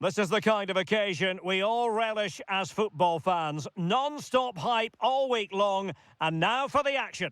This is the kind of occasion we all relish as football fans. Non-stop hype all week long, and now for the action.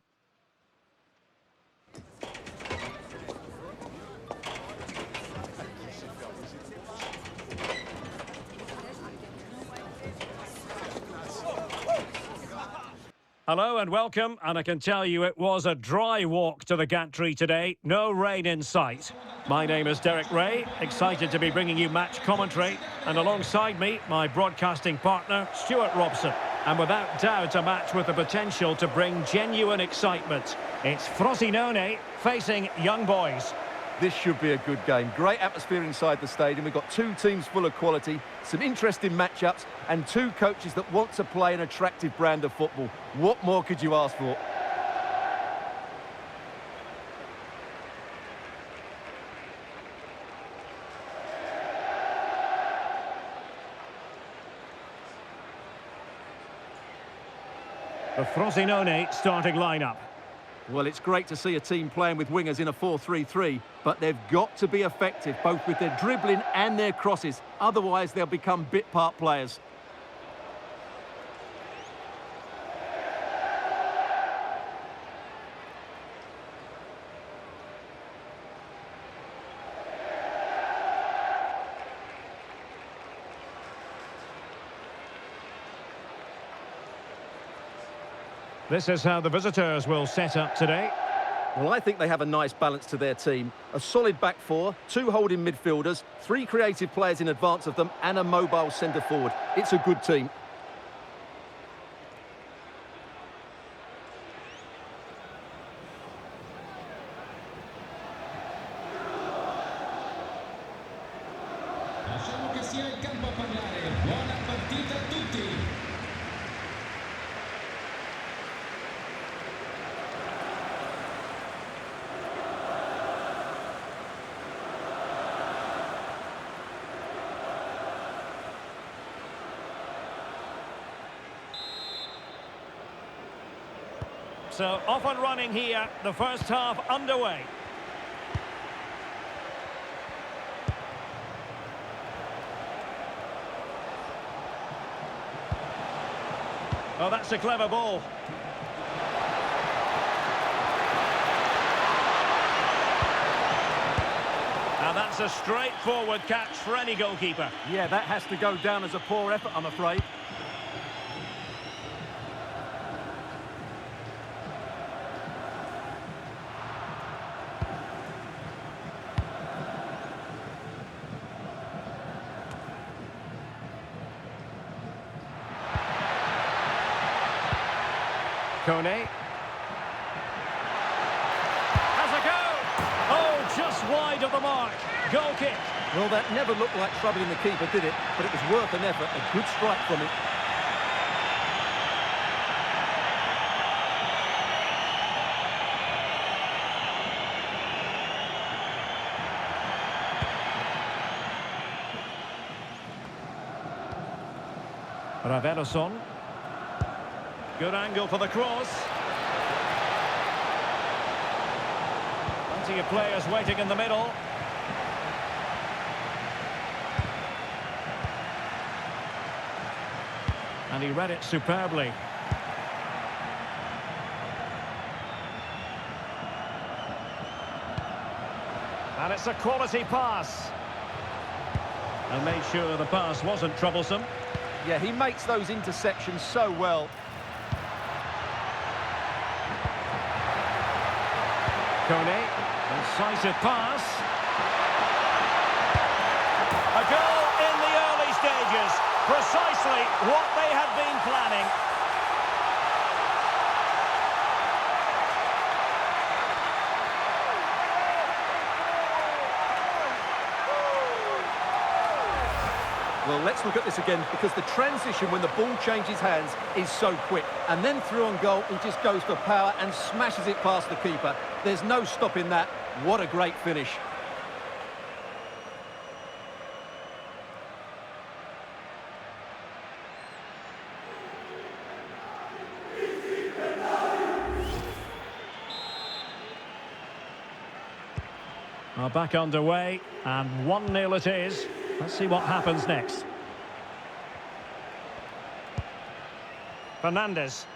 Hello and welcome, and I can tell you it was a dry walk to the gantry today, no rain in sight. My name is Derek Ray, excited to be bringing you match commentary, and alongside me, my broadcasting partner, Stuart Robson. And without doubt, a match with the potential to bring genuine excitement. It's Frosinone facing Young Boys. This should be a good game. Great atmosphere inside the stadium. We've got two teams full of quality, some interesting matchups, and two coaches that want to play an attractive brand of football. What more could you ask for? The Frosinone starting lineup. Well, it's great to see a team playing with wingers in a 4-3-3, but they've got to be effective, both with their dribbling and their crosses. Otherwise, they'll become bit-part players. This is how the visitors will set up today. Well, I think they have a nice balance to their team. A solid back four, two holding midfielders, three creative players in advance of them, and a mobile centre-forward. It's a good team. Lasciamo che sia il campo a parlare. Buona partita a tutti. So off and running here, the first half underway. Oh, that's a clever ball. Now that's a straightforward catch for any goalkeeper. Yeah, that has to go down as a poor effort, I'm afraid. Kone. Has a go! Oh, just wide of the mark. Goal kick. Well, that never looked like troubling the keeper, did it? But it was worth an effort. A good strike from him. Raveloson. Good angle for the cross. Plenty of players waiting in the middle. And he read it superbly. And it's a quality pass. And made sure the pass wasn't troublesome. Yeah, he makes those interceptions so well. Kone, incisive pass. A goal in the early stages. Precisely what they had been planning. Well, let's look at this again, because the transition when the ball changes hands is so quick. And then through on goal, he just goes for power and smashes it past the keeper. There's no stopping that. What a great finish. Are back underway, and 1-0 it is. Let's see what happens next. Fernandes.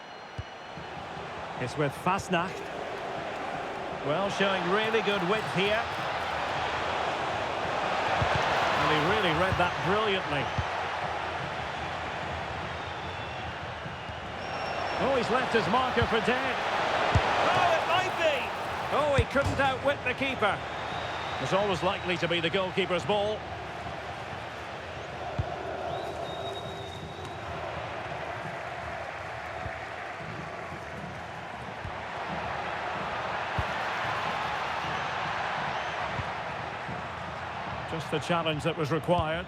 It's with Fasnacht. Well, showing really good width here. And he really read that brilliantly. Oh, he's left his marker for dead. Oh, it might be. Oh, he couldn't outwit the keeper. It's always likely to be the goalkeeper's ball. Just the challenge that was required.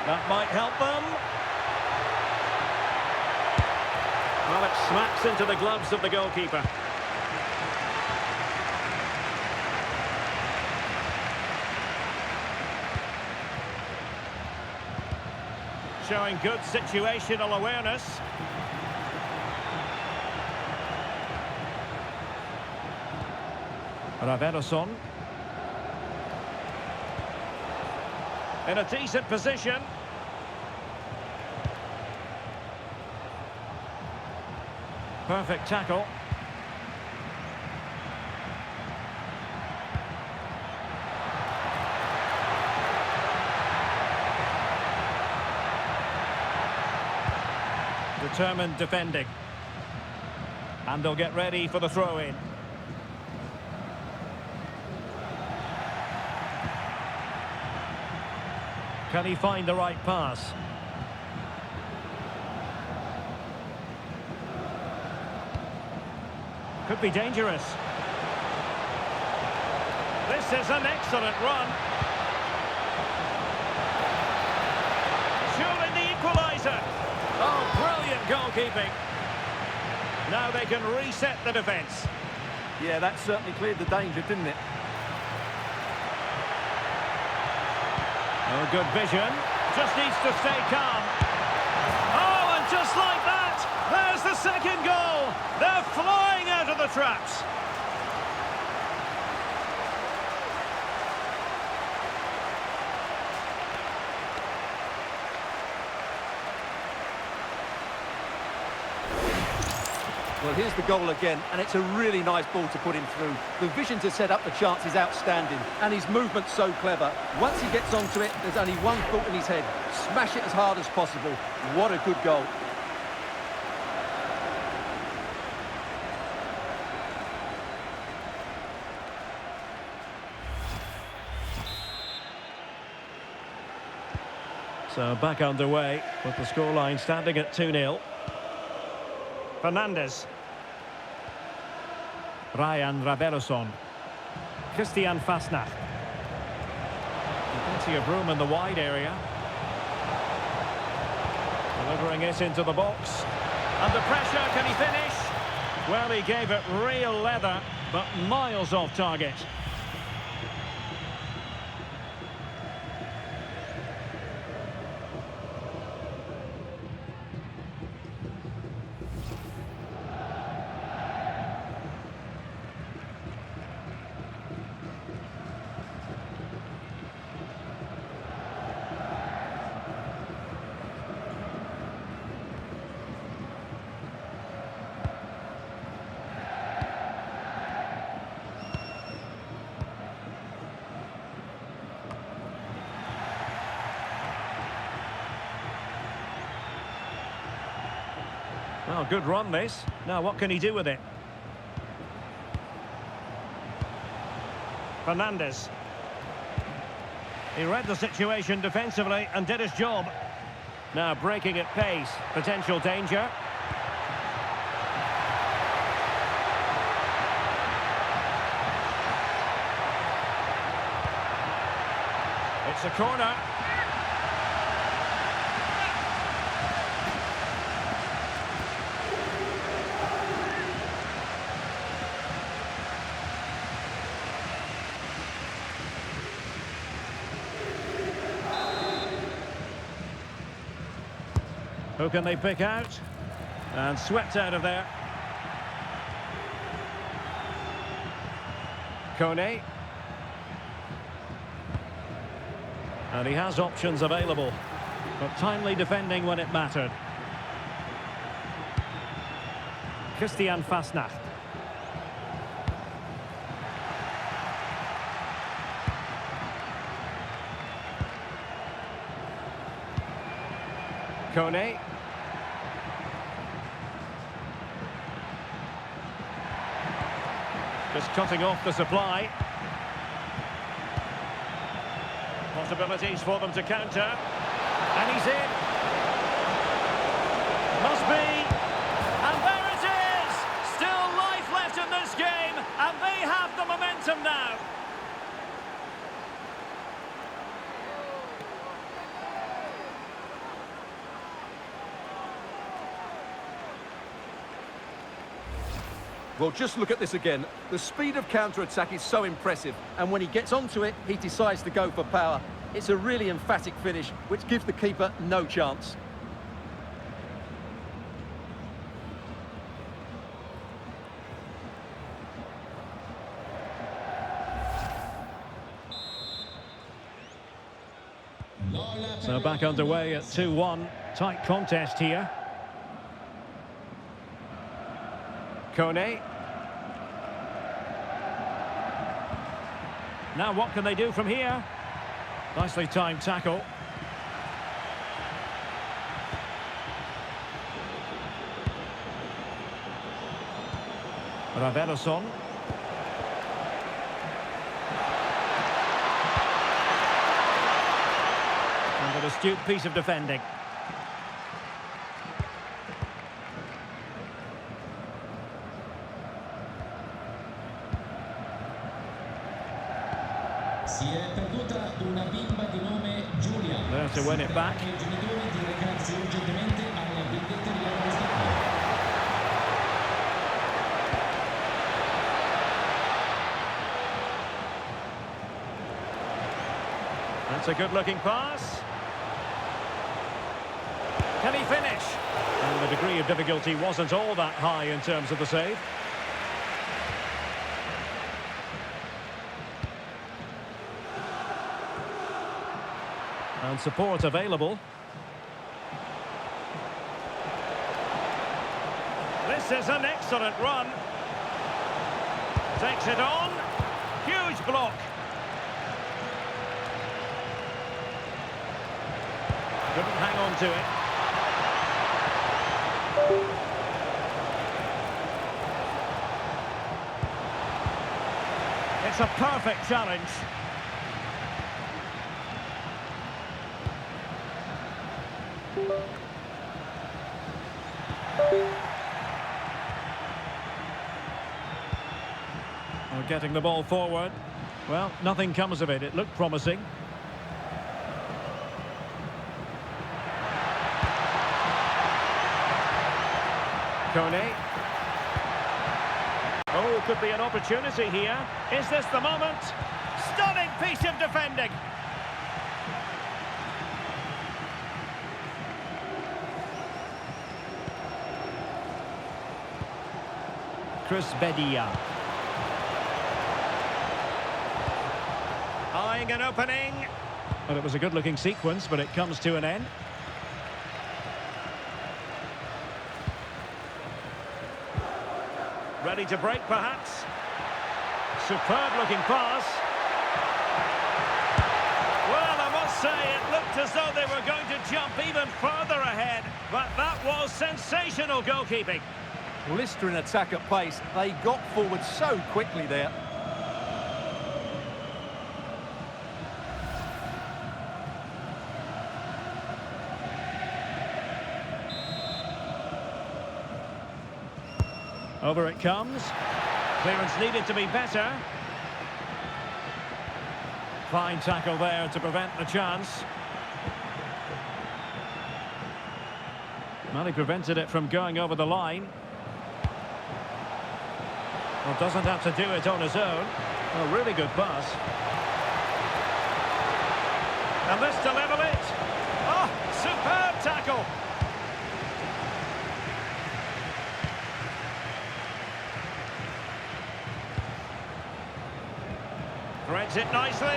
That might help them. Well, it smacks into the gloves of the goalkeeper. Showing good situational awareness. Raveloson. In a decent position. Perfect tackle. Determined defending. And they'll get ready for the throw-in. Can he find the right pass? Could be dangerous. This is an excellent run. Surely the equaliser. Oh, brilliant goalkeeping. Now they can reset the defence. Yeah, that certainly cleared the danger, didn't it? Oh, good vision. Just needs to stay calm. Oh, and just like that, there's the second goal. They're flying out of the traps. Well, here's the goal again, and it's a really nice ball to put him through. The vision to set up the chance is outstanding, and his movement's so clever. Once he gets onto it, there's only one thought in his head. Smash it as hard as possible. What a good goal. So back underway with the scoreline standing at 2-0. Fernandes. Ryan Raveloson. Christian Fasnacht. Plenty of room in the wide area. Delivering it into the box. Under pressure, can he finish? Well, he gave it real leather, but miles off target. Well, good run this. Now what can he do with it? Fernandes. He read the situation defensively and did his job. Now breaking at pace. Potential danger. It's a corner. Who can they pick out? And swept out of there. Kone. And he has options available, but timely defending when it mattered. Christian Fasnacht. Kone. Just cutting off the supply. Possibilities for them to counter. And he's in. Must be. And there it is! Still life left in this game, and they have the momentum now. Well, just look at this again. The speed of counter-attack is so impressive, and when he gets onto it, he decides to go for power. It's a really emphatic finish, which gives the keeper no chance. So back underway at 2-1. Tight contest here. Kone. Now what can they do from here? Nicely timed tackle. Raveloson. And an astute piece of defending. Si è perduta una bimba di nome Giulia. There to win it back. I genitori di recarsi urgentemente alla biglietteria dell'ospedale. That's a good-looking pass. Can he finish? And the degree of difficulty wasn't all that high in terms of the save. And support available. This is an excellent run. Takes it on. Huge block. Couldn't hang on to it. It's a perfect challenge. Getting the ball forward. Well, nothing comes of it. It looked promising. Kone. Oh, could be an opportunity here. Is this the moment? Stunning piece of defending. Chris Bedia. Eyeing an opening. Well, it was a good-looking sequence, but it comes to an end. Ready to break, perhaps. Superb-looking pass. Well, I must say, it looked as though they were going to jump even further ahead, but that was sensational goalkeeping. Blistering attack at pace. They got forward so quickly there. Over it comes. Clearance needed to be better. Fine tackle there to prevent the chance. Well, he prevented it from going over the line. Well, doesn't have to do it on his own. A really good pass. And this to level it. Oh, superb tackle. Threads it nicely.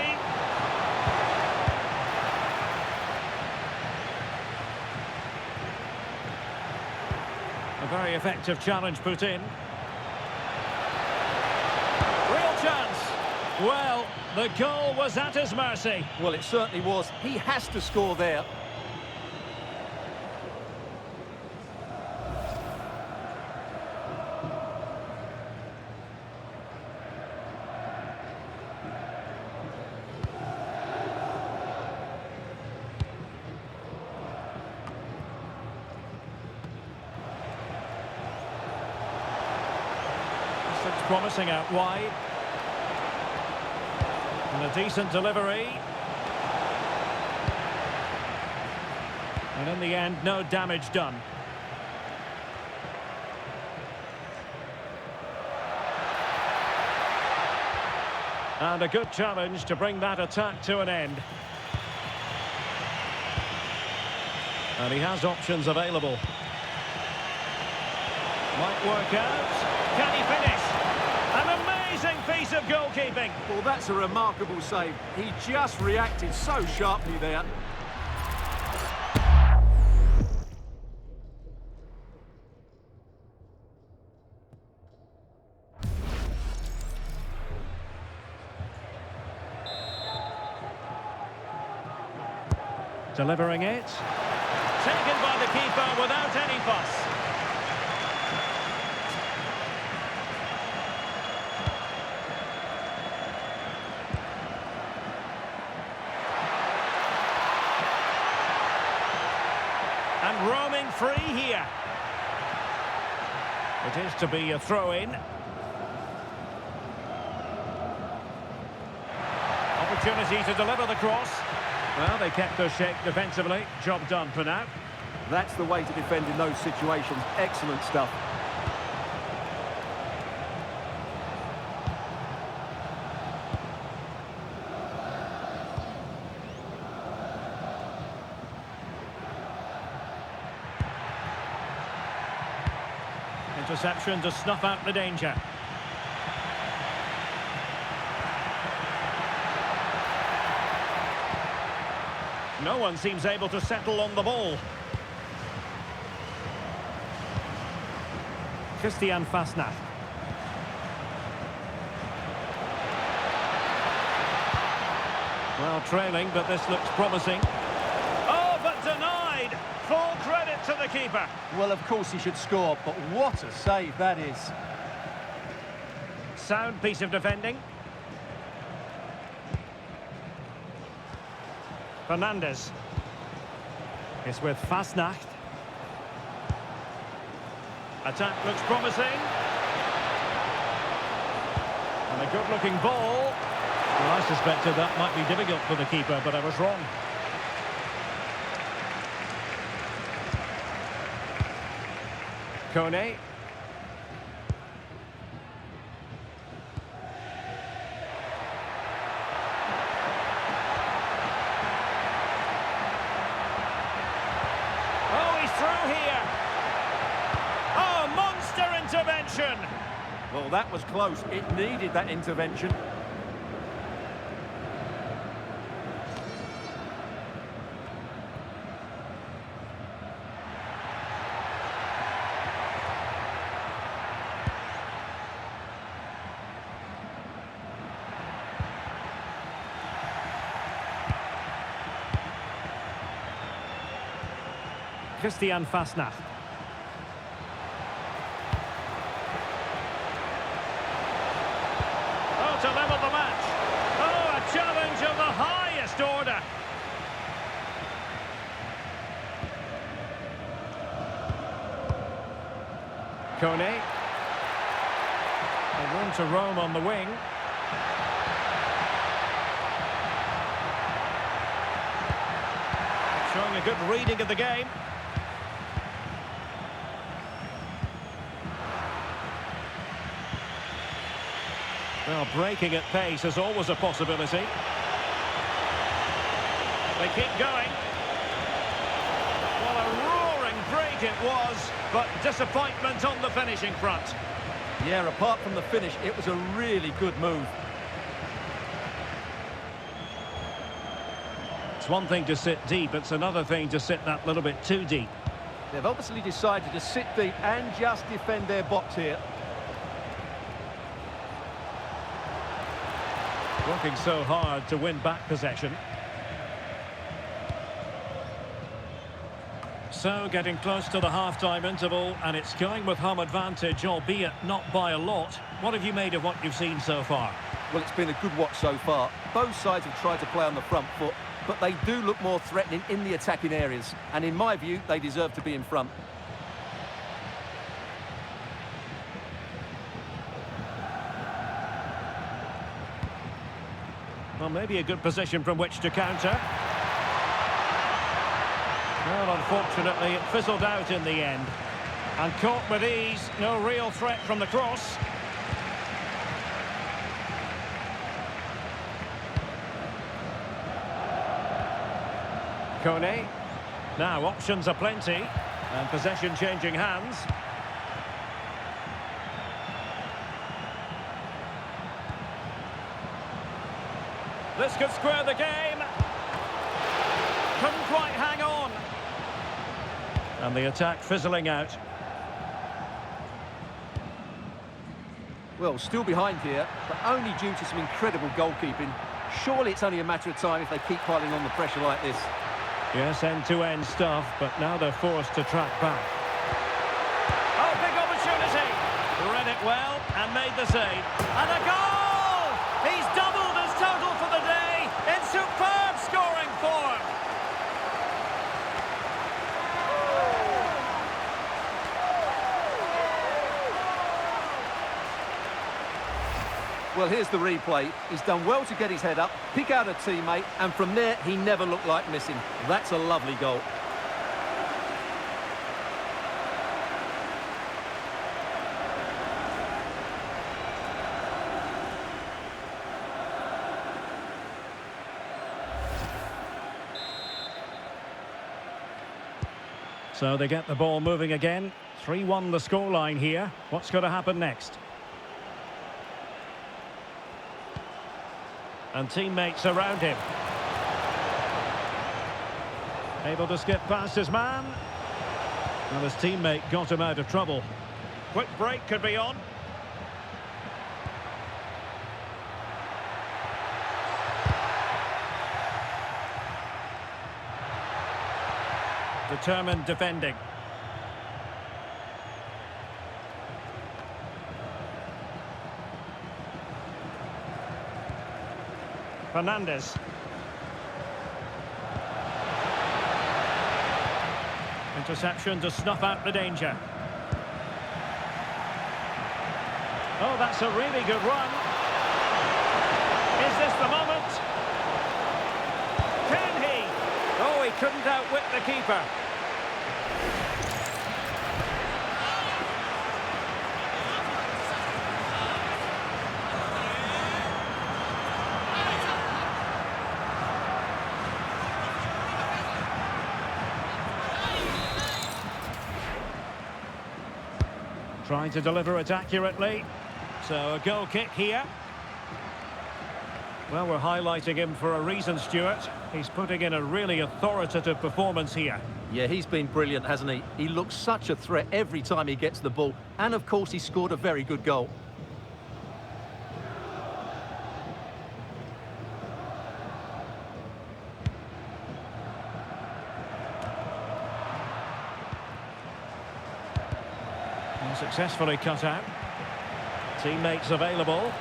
A very effective challenge put in. Real chance. Well, the goal was at his mercy. Well, it certainly was. He has to score there. It's promising out wide. And a decent delivery. And in the end, no damage done. And a good challenge to bring that attack to an end. And he has options available. Might work out. Can he finish? An amazing piece of goalkeeping. Well, that's a remarkable save. He just reacted so sharply there. Delivering it. Taken by the keeper without any fuss. And roaming free here. It is to be a throw-in. Opportunity to deliver the cross. Well, they kept their shape defensively. Job done for now. That's the way to defend in those situations. Excellent stuff. Interception to snuff out the danger. No one seems able to settle on the ball. Christian Fasnacht. Well, trailing, but this looks promising. Oh, but denied! Full credit to the keeper. Well, of course he should score, but what a save that is. Sound piece of defending. Fernandez is with Fasnacht. Attack looks promising. And a good-looking ball. Well, I suspected that might be difficult for the keeper, but I was wrong. Kone. Through here. Oh, monster intervention. Well, that was close. It needed that intervention. Christian Fasnacht. Oh, to level the match. Oh, a challenge of the highest order. Kone. A room to roam on the wing. Showing a good reading of the game. Well, breaking at pace is always a possibility. They keep going. Well, a roaring break it was, but disappointment on the finishing front. Yeah, apart from the finish, it was a really good move. It's one thing to sit deep, it's another thing to sit that little bit too deep. They've obviously decided to sit deep and just defend their box here. Working so hard to win back possession. So, getting close to the half-time interval, and it's going with home advantage, albeit not by a lot. What have you made of what you've seen so far? Well, it's been a good watch so far. Both sides have tried to play on the front foot, but they do look more threatening in the attacking areas. And in my view, they deserve to be in front. Well, maybe a good position from which to counter. Well, unfortunately, it fizzled out in the end. And caught with ease, no real threat from the cross. Kone. Now, options are plenty. And possession changing hands. This could square the game. Couldn't quite hang on. And the attack fizzling out. Well, still behind here, but only due to some incredible goalkeeping. Surely it's only a matter of time if they keep piling on the pressure like this. Yes, end-to-end stuff, but now they're forced to track back. Oh, big opportunity! Read it well and made the save. And a goal! He's doubled his total for the day in superb scoring form. Well, here's the replay. He's done well to get his head up, pick out a teammate, and from there, he never looked like missing. That's a lovely goal. So they get the ball moving again. 3-1 the scoreline here. What's going to happen next? And teammates around him. Able to skip past his man. And his teammate got him out of trouble. Quick break could be on. Determined defending. Fernandez. Interception to snuff out the danger. Oh, that's a really good run. Is this the moment? Can he? Oh, he couldn't outwit the keeper. Trying to deliver it accurately. So a goal kick here. Well, we're highlighting him for a reason, Stuart. He's putting in a really authoritative performance here. Yeah, he's been brilliant, hasn't he? He looks such a threat every time he gets the ball. And, of course, he scored a very good goal. Successfully cut out. Teammates available.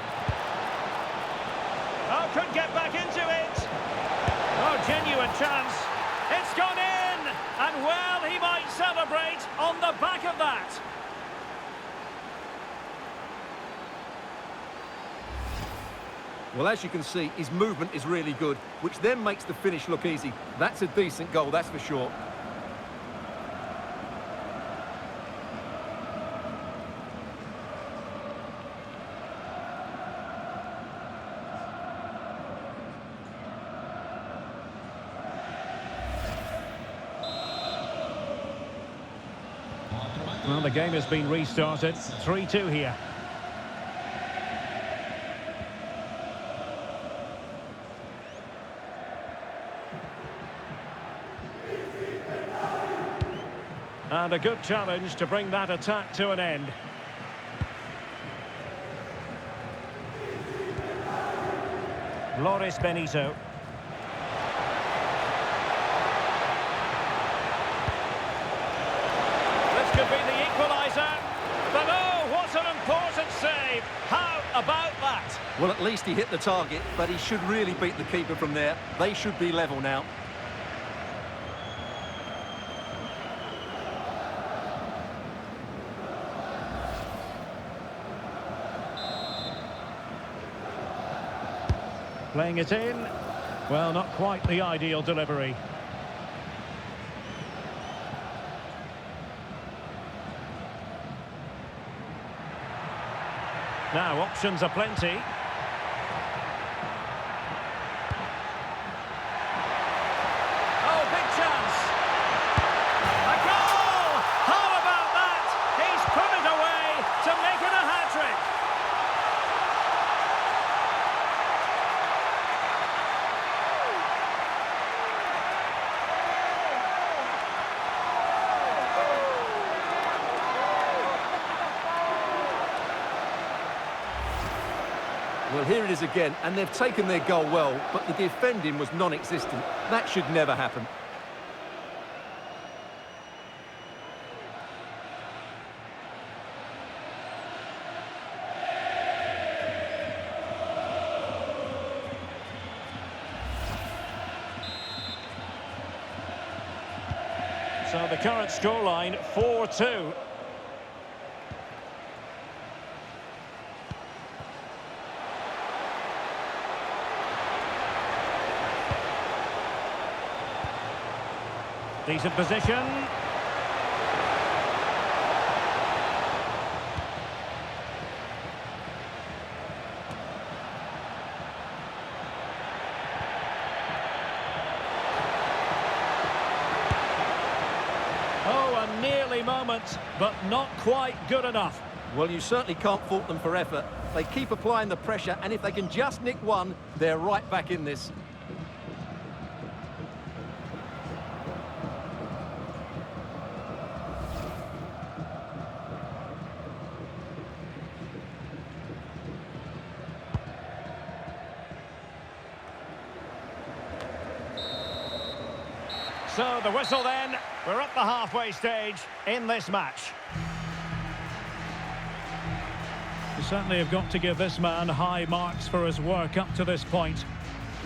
Oh, could get back into it. Oh, genuine chance. It's gone in. And, well, he might celebrate on the back of that. Well, as you can see, his movement is really good, which then makes the finish look easy. That's a decent goal, that's for sure. Well, the game has been restarted. 3-2 here. And a good challenge to bring that attack to an end. Loris Benito. This could be the equaliser. But oh, what an important save. How about that? Well, at least he hit the target, but he should really beat the keeper from there. They should be level now. Playing it in. Well, not quite the ideal delivery. Now, options are plenty. Oh, big chance. A goal! How about that? He's put it away to make it a hat-trick. Well, here it is again, and they've taken their goal well, but the defending was non-existent. That should never happen. So the current scoreline, 4-2. Decent position. Oh, a nearly moment, but not quite good enough. Well, you certainly can't fault them for effort. They keep applying the pressure, and if they can just nick one, they're right back in this. So the whistle then, we're at the halfway stage in this match. You certainly have got to give this man high marks for his work up to this point.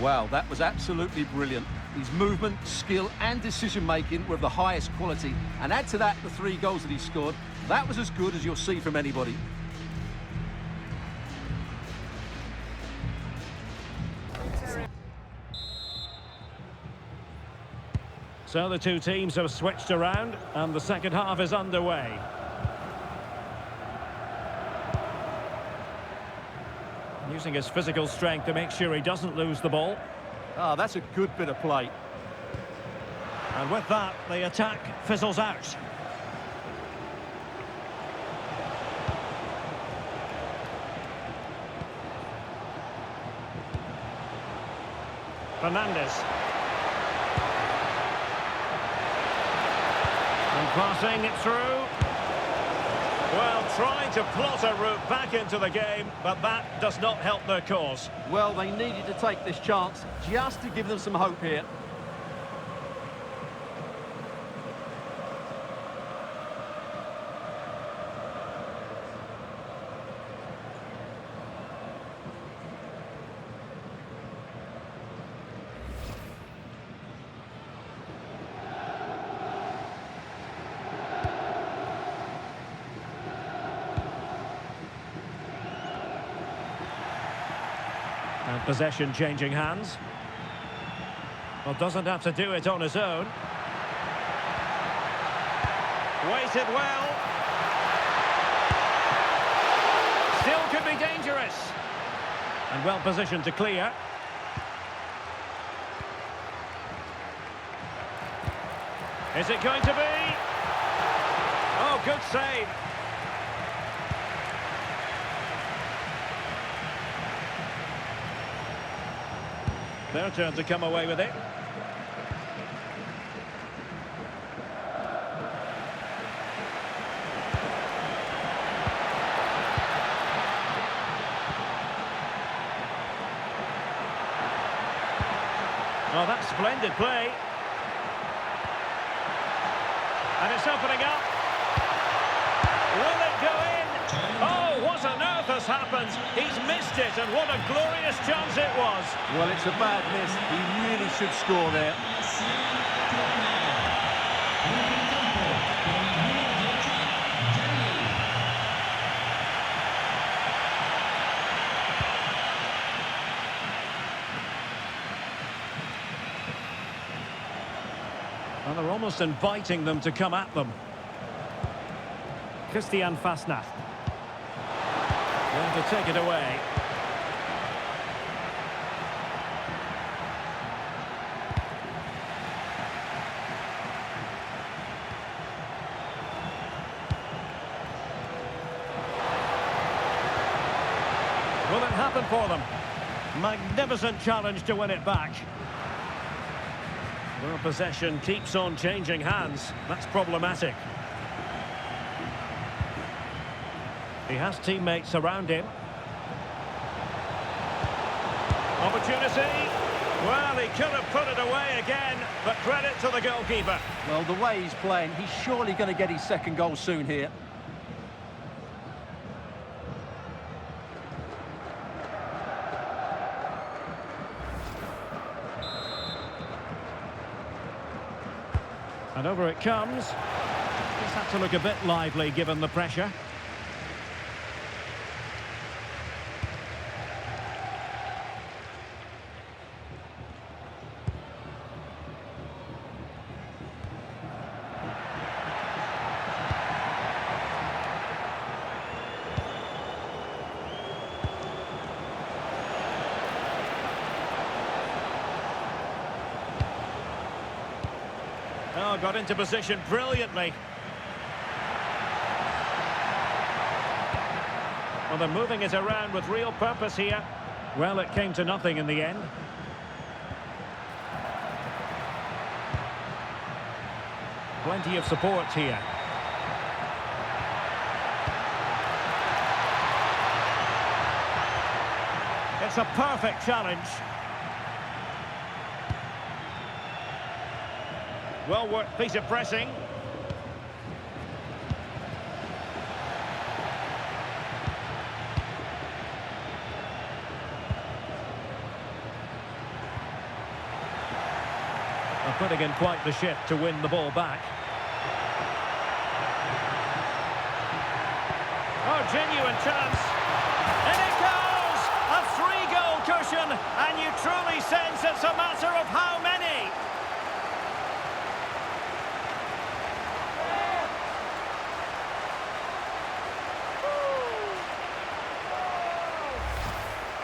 Wow, that was absolutely brilliant. His movement, skill and decision-making were of the highest quality. And add to that the 3 goals that he scored. That was as good as you'll see from anybody. So the two teams have switched around and the second half is underway. Using his physical strength to make sure he doesn't lose the ball. Ah, that's a good bit of play. And with that, the attack fizzles out. Fernandes. And passing it through. Well, trying to plot a route back into the game, but that does not help their cause. Well, they needed to take this chance just to give them some hope here. And possession changing hands. Well, doesn't have to do it on his own. Waited well. Still could be dangerous. And well positioned to clear. Is it going to be? Oh, good save. Their turn to come away with it. Oh, that's splendid play. And it's opening up. Will it go in? Oh, what on earth has happened? He's missed it, and what a glorious chance it was. Well, it's a bad miss. He really should score there. And they're almost inviting them to come at them. Christian Fasnacht. Going to take it away. Will it happen for them? Magnificent challenge to win it back. Well, possession keeps on changing hands. That's problematic. He has teammates around him. Opportunity. Well, he could have put it away again, but credit to the goalkeeper. Well, the way he's playing, he's surely going to get his second goal soon here. And over it comes. Just had to look a bit lively given the pressure. Oh, got into position brilliantly. Well, they're moving it around with real purpose here. Well, it came to nothing in the end. Plenty of support here. It's a perfect challenge. Well worked piece of pressing. They're putting in quite the shift to win the ball back. Oh, genuine chance. And it goes! A 3-goal cushion, and you truly sense it's a matter of how many.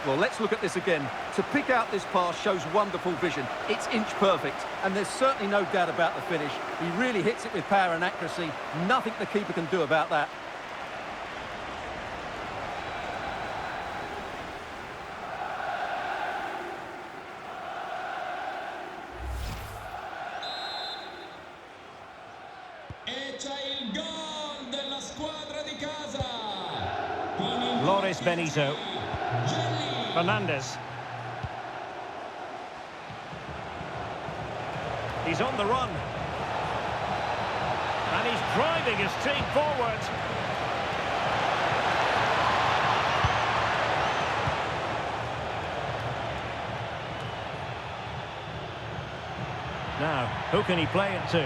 Well, let's look at this again. To pick out this pass shows wonderful vision. It's inch perfect, and there's certainly no doubt about the finish. He really hits it with power and accuracy. Nothing the keeper can do about that. E c'è il gol della squadra di casa. Con il Loris Benito. Fernandez. He's on the run. And he's driving his team forward. Now, who can he play it to?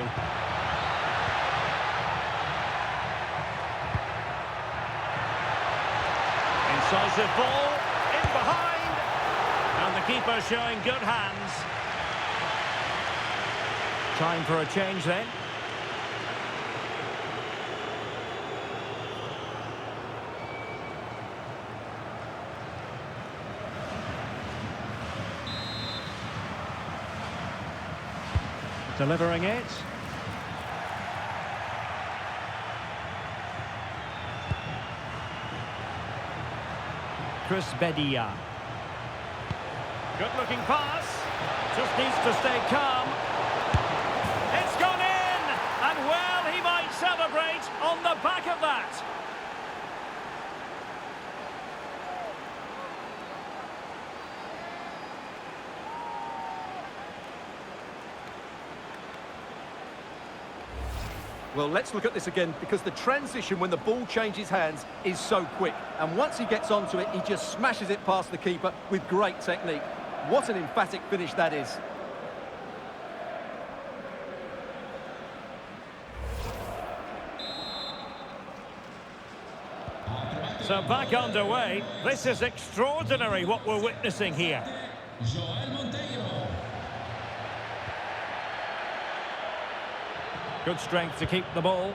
Incisive ball. Behind, and the keeper showing good hands. Time for a change then. Delivering it. Chris Bedia. Good looking pass. Just needs to stay calm. It's gone in! And well, he might celebrate on the back of that. Well, let's look at this again because the transition when the ball changes hands is so quick. And once he gets onto it, he just smashes it past the keeper with great technique. What an emphatic finish that is. So back underway. This is extraordinary what we're witnessing here. Good strength to keep the ball.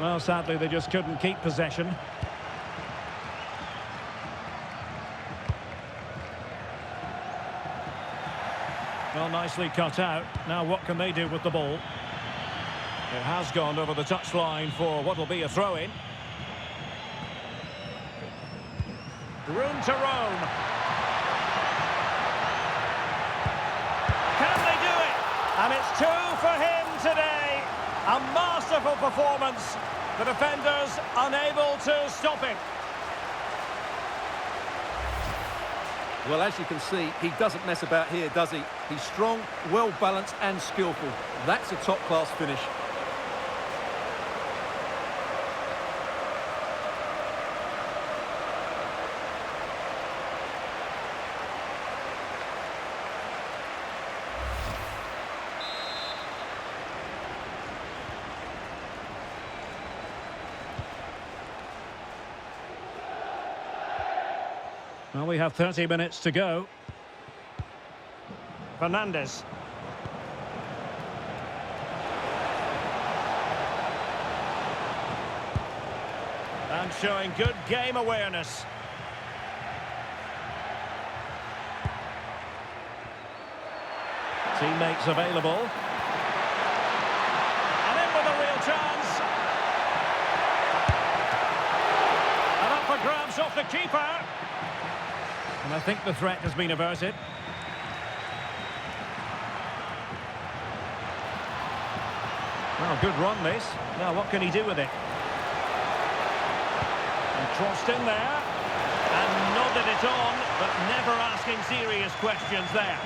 Well, sadly, they just couldn't keep possession. Well, nicely cut out. Now what can they do with the ball? It has gone over the touchline for what will be a throw-in. Room to roam. Can they do it? And it's 2 for him today. A masterful performance. The defenders unable to stop him. Well, as you can see, he doesn't mess about here, does he? He's strong, well-balanced and skillful. That's a top-class finish. Well, we have 30 minutes to go. Fernandes. And showing good game awareness. Teammates available. And in with a real chance. And up for grabs off the keeper. And I think the threat has been averted. Well, good run this. Now what can he do with it? And crossed in there. And nodded it on, but never asking serious questions there.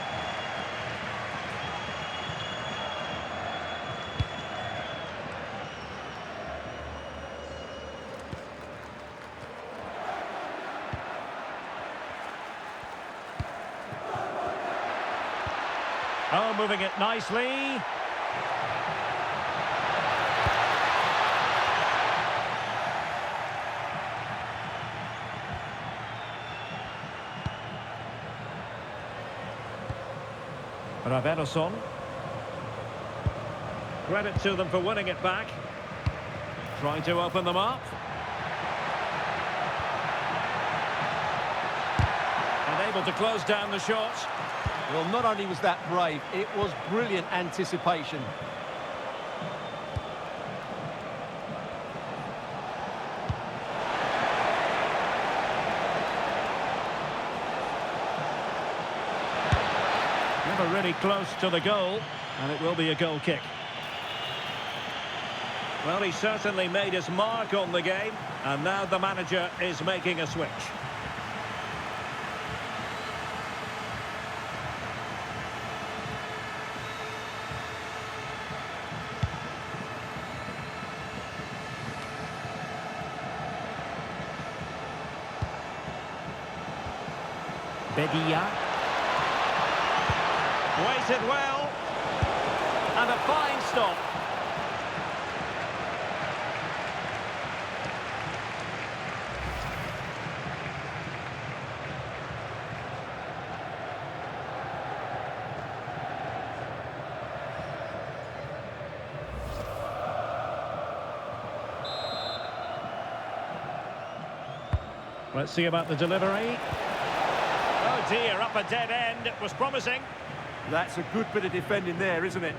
Oh, moving it nicely. Frosinone. Credit to them for winning it back. Trying to open them up. And able to close down the shot. Well, not only was that brave, it was brilliant anticipation. Never really close to the goal, and it will be a goal kick. Well, he certainly made his mark on the game, and now the manager is making a switch. Bedia. Waited well. And a fine stop. Let's see about the delivery. Oh dear, up a dead end. It was promising. That's a good bit of defending there, isn't it?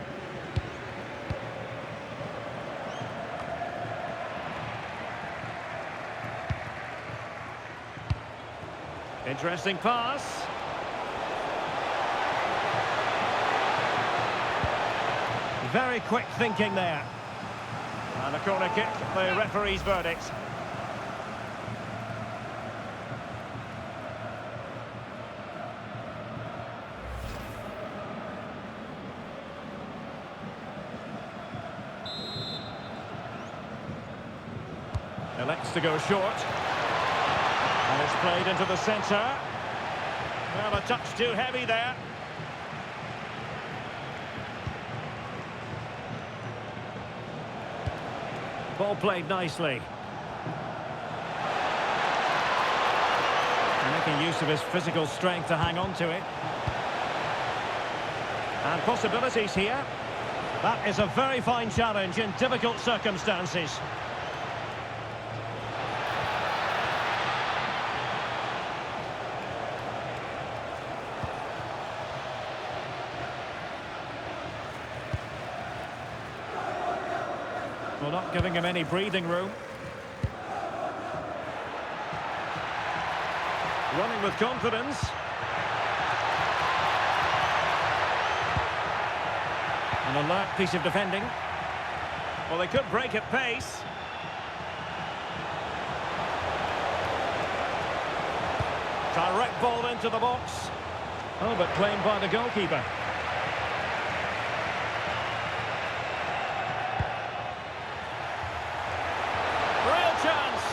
Interesting pass. Very quick thinking there. And a corner kick, the referee's verdict. wants to go short. And it's played into the centre. Well, a touch too heavy there. Ball played nicely. Making use of his physical strength to hang on to it. And possibilities here. That is a very fine challenge in difficult circumstances. Well, not giving him any breathing room. Running with confidence. An alert piece of defending. Well, they could break at pace. Direct ball into the box. Oh, but claimed by the goalkeeper. Real chance.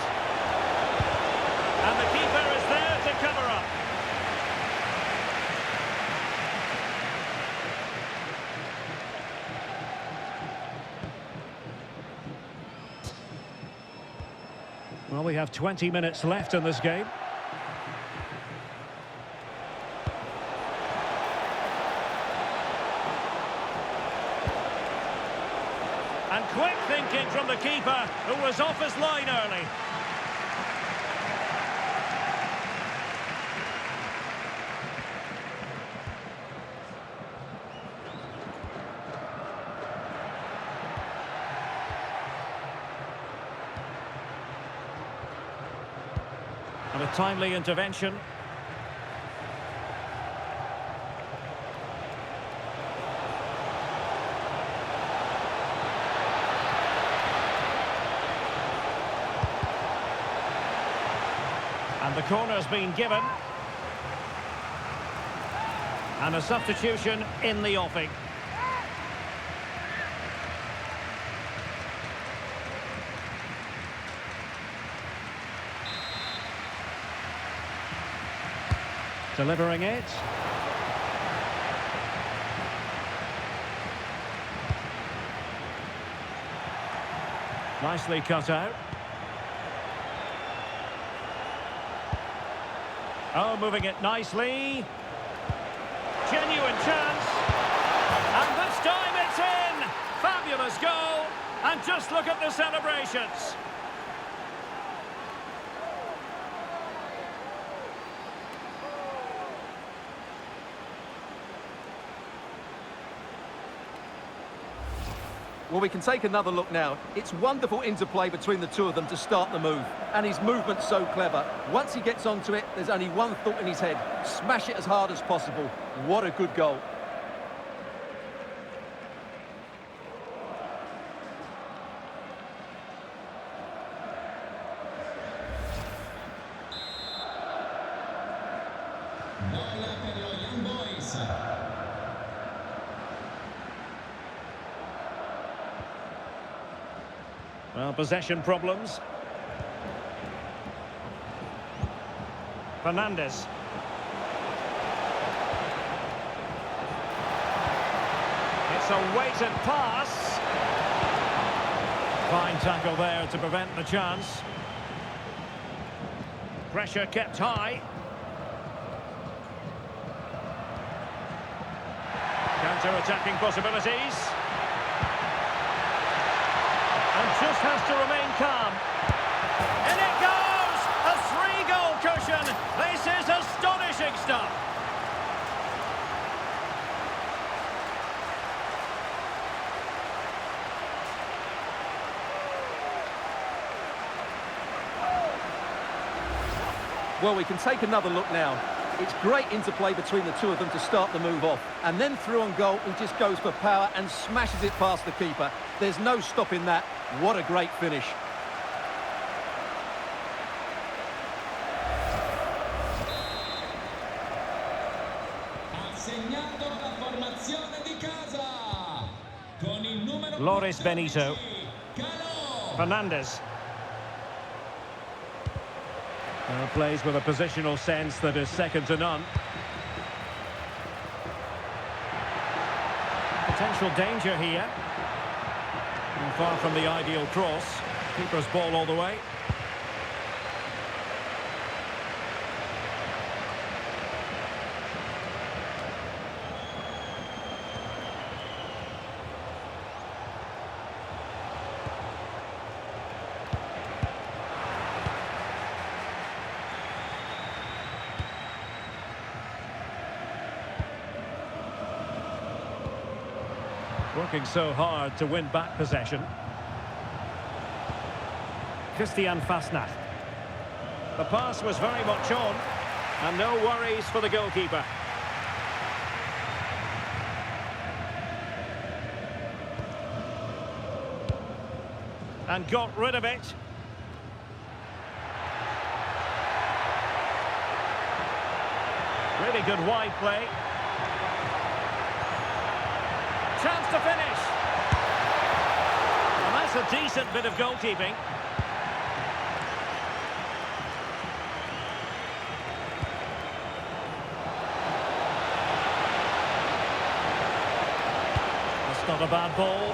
And the keeper is there to cover up. Well, we have 20 minutes left in this game. And quick thinking from the keeper, who was off his line early. And a timely intervention. And the corner's been given. And a substitution in the offing. Delivering it. Nicely cut out. Oh, moving it nicely. Genuine chance. And this time it's in. Fabulous goal. And just look at the celebrations. Well, we can take another look now. It's wonderful interplay between the two of them to start the move. And his movement's so clever. Once he gets onto it, there's only one thought in his head. Smash it as hard as possible. What a good goal. Bola per lo Young Boys. Well, possession problems. Fernandes. It's a weighted pass. Fine tackle there to prevent the chance. Pressure kept high. Counter-attacking possibilities. And just has to remain calm. And it goes! A 3-goal cushion! This is astonishing stuff! Well, we can take another look now. It's great interplay between the two of them to start the move off. And then through on goal, he just goes for power and smashes it past the keeper. There's no stopping that. What a great finish. Ha segnato la formazione di casa. Con il numero Loris Benito. 14, Calò. Fernandes. Plays with a positional sense that is second to none. Potential danger here. And far from the ideal cross. Keeper's ball all the way. Working so hard to win back possession. Christian Fasnacht. The pass was very much on, and no worries for the goalkeeper. And got rid of it. Really good wide play. Chance to finish. And that's a decent bit of goalkeeping. That's not a bad ball.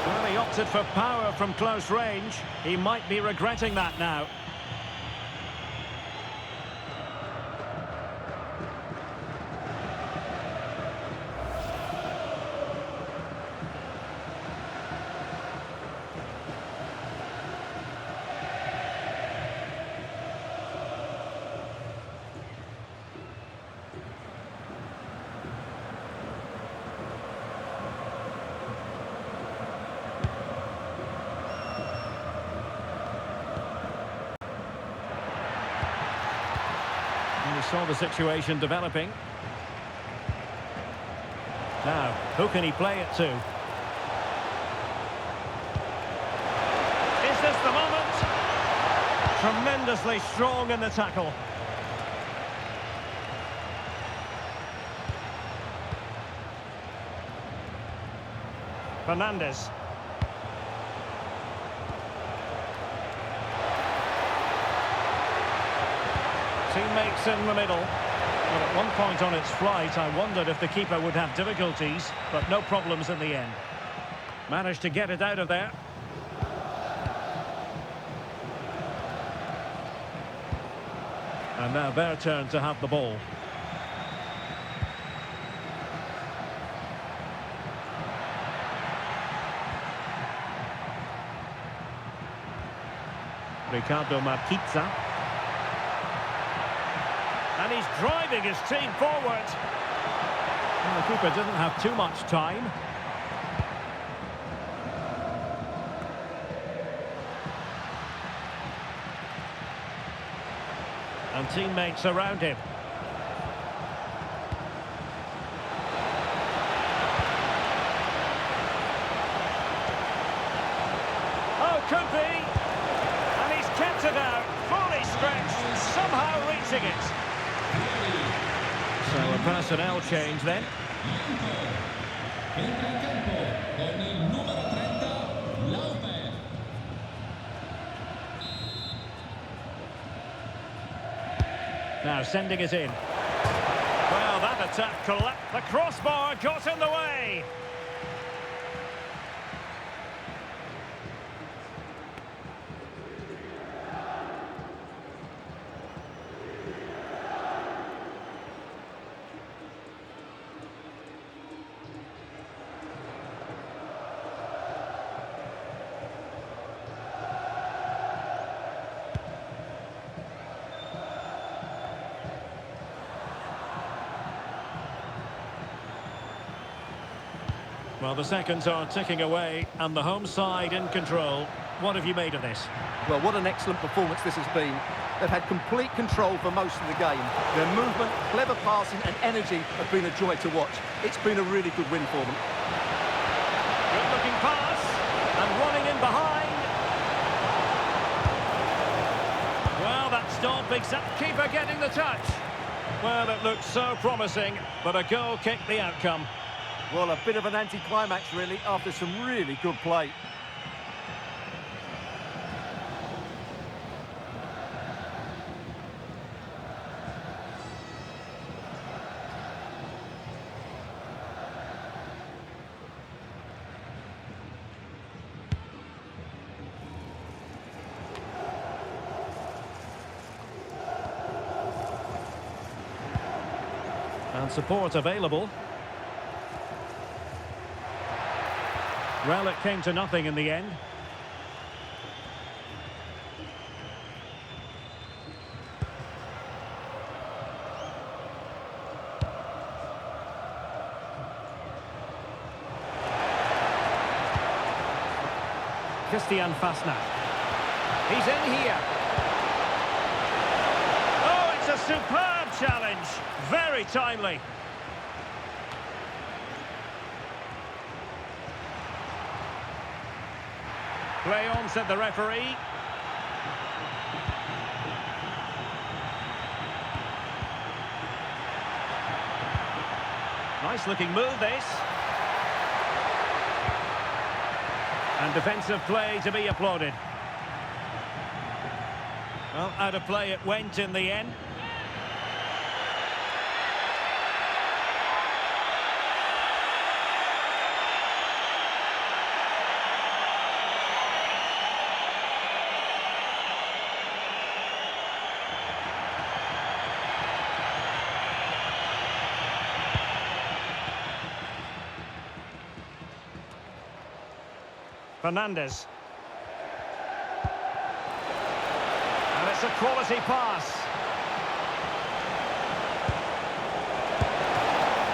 Well, he opted for power from close range. He might be regretting that now. We saw the situation developing. Now, who can he play it to? Is this the moment? Tremendously strong in the tackle. Fernandes. Teammates in the middle. Well, at one point on its flight, I wondered if the keeper would have difficulties, but no problems in the end. Managed to get it out of there. And now their turn to have the ball. Ricardo Marquinhos. And he's driving his team forward. And the keeper didn't have too much time. And teammates around him. Oh, could be. And he's kept it out, fully stretched, somehow reaching it. So a personnel change then. Now sending it in. Well, that attack collapsed. The crossbar got in the way. Well, the seconds are ticking away, and the home side in control. What have you made of this? Well, what an excellent performance this has been. They've had complete control for most of the game. Their movement, clever passing and energy have been a joy to watch. It's been a really good win for them. Good-looking pass, and running in behind. Well, that stop, keeper getting the touch. Well, it looked so promising, but a goal kicked the outcome. Well, a bit of an anticlimax, really, after some really good play. And support available. Well, it came to nothing in the end. Christian Fasnacht. He's in here. Oh, it's a superb challenge. Very timely. Play on, said the referee. Nice looking move, this. And defensive play to be applauded. Well, out of play it went in the end. Fernandes. And it's a quality pass.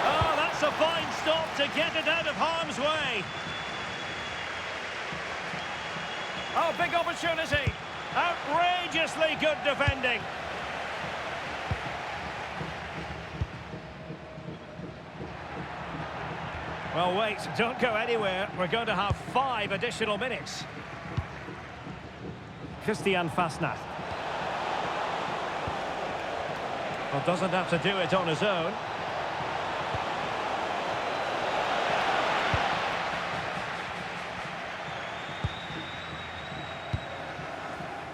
Oh, that's a fine stop to get it out of harm's way. Oh, big opportunity. Outrageously good defending. Well, wait, don't go anywhere. We're going to have 5 additional minutes. Christian Fasnacht. Well, doesn't have to do it on his own.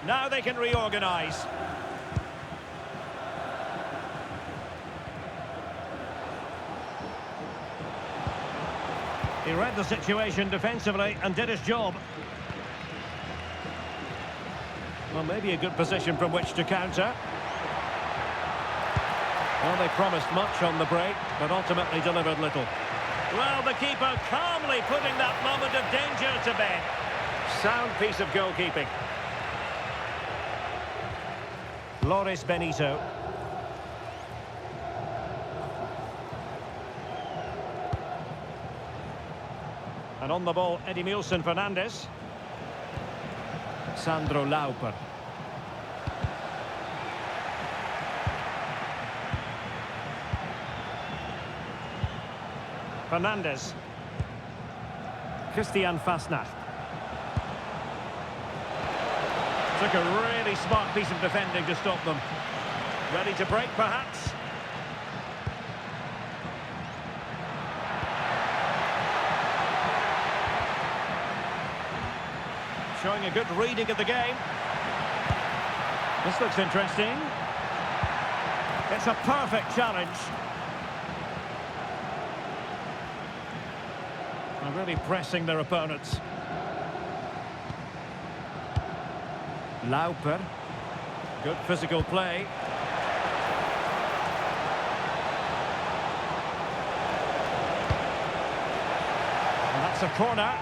Now they can reorganise. He read the situation defensively and did his job. Well, maybe a good position from which to counter. Well, they promised much on the break, but ultimately delivered little. Well, the keeper calmly putting that moment of danger to bed. Sound piece of goalkeeping. Loris Benito. And on the ball, Edimilson Fernandes. Sandro Lauper. Fernandes. Christian Fasnacht. Took a really smart piece of defending to stop them. Ready to break, perhaps? Showing a good reading of the game. This looks interesting. It's a perfect challenge. They're really pressing their opponents. Lauper. Good physical play. And that's a corner.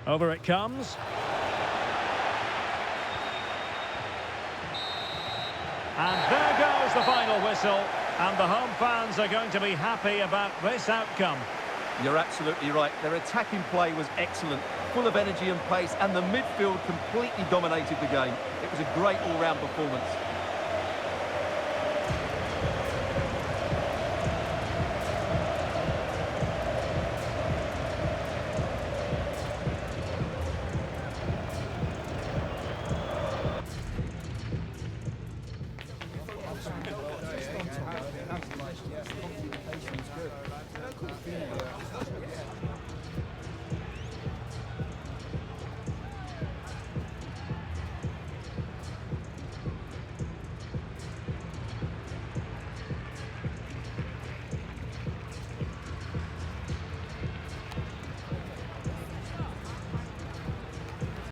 Over it comes. And there goes the final whistle. And the home fans are going to be happy about this outcome. You're absolutely right. Their attacking play was excellent, full of energy and pace, and the midfield completely dominated the game. It was a great all-round performance.